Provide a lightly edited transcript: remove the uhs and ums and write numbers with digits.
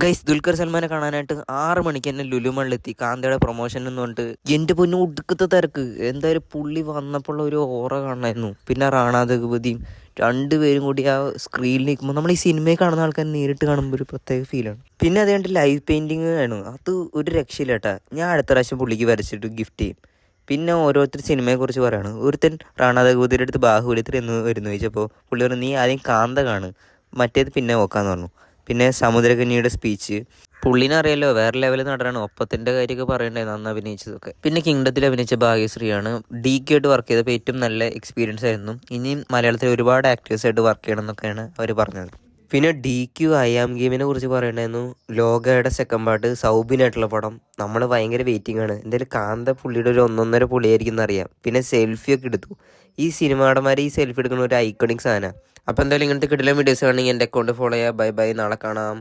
Guys Dulquer സൽമാനെ കാണാനായിട്ട് 6 മണിക്ക് തന്നെ ലുലു മാളിലെത്തി. കാന്തയുടെ പ്രൊമോഷൻ എന്ന് പറഞ്ഞിട്ട് എൻ്റെ പൊന്നു ഒടുക്കത്തെ തിരക്ക്. എന്തായാലും പുള്ളി വന്നപ്പോൾ ഒരു ഓറ കാണായിരുന്നു. പിന്നെ റാണാ ദഗ്ബതിയും രണ്ടുപേരും കൂടി ആ സ്ക്രീനിൽ നിൽക്കുമ്പോൾ നമ്മൾ ഈ സിനിമയിൽ കാണുന്ന ആൾക്കാർ നേരിട്ട് കാണുമ്പോൾ ഒരു പ്രത്യേക ഫീലാണ്. പിന്നെ അത് കണ്ട് ലൈവ് പെയിൻറ്റിങ് ആണ്, അത് ഒരു രക്ഷയില്ല കേട്ടാ. ഞാൻ അടുത്ത പ്രാവശ്യം പുള്ളിക്ക് വരച്ചിട്ട് ഗിഫ്റ്റ് ചെയ്യും. പിന്നെ ഓരോരുത്തർ സിനിമയെക്കുറിച്ച് പറയാണ്. ഒരുത്തൻ റാണാ ദഗ്ബതിയുടെ അടുത്ത് ബാഹുബലി എന്ന് വരുന്നു ചോദിച്ചപ്പോൾ പുള്ളി പറഞ്ഞു നീ ആദ്യം കാന്ത കാണ്, മറ്റേത് പിന്നെ നോക്കാമെന്ന് പറഞ്ഞു. പിന്നെ സമുദ്രകന്യയുടെ സ്പീച്ച് പുള്ളിനെ അറിയാലോ, വേറെ ലെവലിൽ നടനാണ്. ഒപ്പത്തിൻ്റെ കാര്യമൊക്കെ പറയണ്ടായിരുന്നു അന്ന് അഭിനയിച്ചതൊക്കെ. പിന്നെ കിങ്ഡത്തിൽ അഭിനയിച്ച ഭാഗ്യശ്രീയാണ്. DK ആയിട്ട് വർക്ക് ചെയ്തപ്പോൾ ഏറ്റവും നല്ല എക്സ്പീരിയൻസ് ആയിരുന്നു. ഇനിയും മലയാളത്തിൽ ഒരുപാട് ആക്ടേഴ്സായിട്ട് വർക്ക് ചെയ്യണം എന്നൊക്കെയാണ് അവർ പറഞ്ഞത്. പിന്നെ DQ അയാം ഗെയിമിനെ കുറിച്ച് പറയണ്ടായിരുന്നു. ലോകയുടെ സെക്കൻഡ് പാർട്ട് സൗബിനായിട്ടുള്ള പടം നമ്മൾ ഭയങ്കര വെയിറ്റിംഗ് ആണ്. എന്തായാലും കാന്ത പുള്ളിയുടെ ഒരു 1.5 പുള്ളിയായിരിക്കും എന്നറിയാം. പിന്നെ സെൽഫിയൊക്കെ എടുത്തു. ഈ സിനിമാടന്മാർ ഈ സെൽഫി എടുക്കുന്ന ഒരു ഐക്കണിക് സാധനമാണ്. അപ്പോൾ എന്തായാലും ഇങ്ങനത്തെ കിടിലൻ വീഡിയോസ് ആണെങ്കിൽ എൻ്റെ അക്കൗണ്ട് ഫോളോ ചെയ്യുക. ബൈ ബൈ, നാളെ കാണാം.